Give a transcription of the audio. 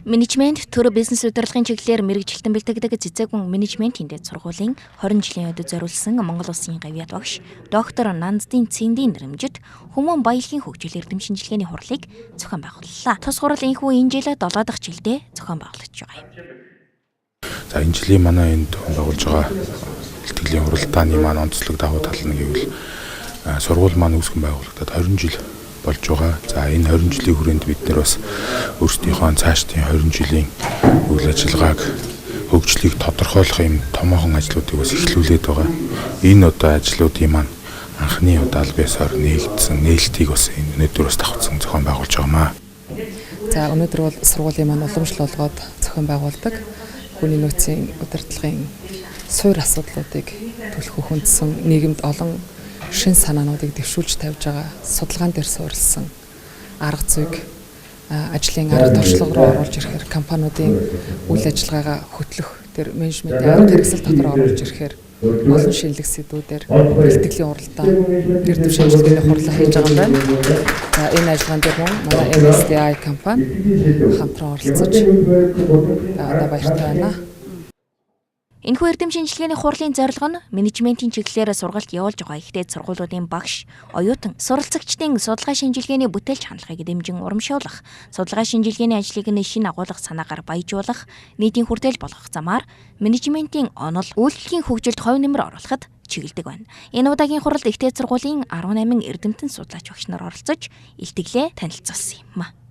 Менежмент төр бизнес удирдлагын чиглэлээр мэргэжилтэн бэлтгэдэг цэцэгүн менежментийн дэд сургуулийн 20 жилийн өдөд зориулсан Монгол Улсын гавьяат багш доктор Нанддын Цэндийн нэрэмжит хүмүүн баялагын хөгжил эрдэм шинжилгээний хурлыг зохион байгууллаа. Тус хурал энэхүү энэ жил 7 дахь жилдээ зохион байгуулж байгаа юм. За энэ жилийн манай энд байгуулж байгаа бэлтгэлийн хуралдааны маань онцлог давуу тал нь гэвэл сургууль маань үүсгэн байгуулагдаад 20 жил болж байгаа. За энэ 20 жилийн хүрээнд бид нэр бас өөрсдийнхөө цаашдын 20 жилийн үйл ажиллагааг хөгжлийг тодорхойлох юм томоохон ажлуудыг бас эхлүүлээд байгаа. Энэ одоо ажлуудын маань анхны удаа аль биесээр нээгдсэн нээлтийг бас өнөөдөр бас давхцсан зохион байгуулж байгаамаа. За өнөөдөр бол сургуулийн маань уламжлал болгоод зохион байгуулдаг хүний нөөцийн удирдлагын суур асуудлуудыг төлөхөг хүндсэн нийгэмд олон шин санаануудыг дэвшүүлж тавьж байгаа судалгаан дээр суурилсан арга зүйг ажлын арга туршлага руу оруулж ирэхээр компаниудын үйл ажиллагаагаа хөтлөх тэр менежментийн арга хэрэгсэл дотор оруулж ирэхээр олон шинэлэг сэдвүүдээр бэлтгэлийн уралдаан эрдэм шинжилгээний хурлаа хийж байгаа юм байна. За энэ ажиллагаан дээр манай MSDI компани хамтран оролцож одоо баяртай байна. Энэхүү эрдэм шинжилгээний хурлын зорилго нь менежментийн чиглэлээр сургалт явуулж байгаа ихтэй сургуулиудын багш, оюутан, суралцагчдын судалгаа шинжилгээний бүтээлч хандлагыг дэмжин урамшуулах, судалгаа шинжилгээний ажлыг нь шинэ агуулга санаагаар баяжуулах, нийтийн хүртэл болгох замаар менежментийн онол, үйлдвэрлэлийн хөгжилд хувь нэмэр оруулахад чиглэдэг байна. Энэ удаагийн хуралд ихтэй сургуулийн 18 эрдэмтэн судлаач багш нар оролцож, илтгэлээ танилцуулсан юм.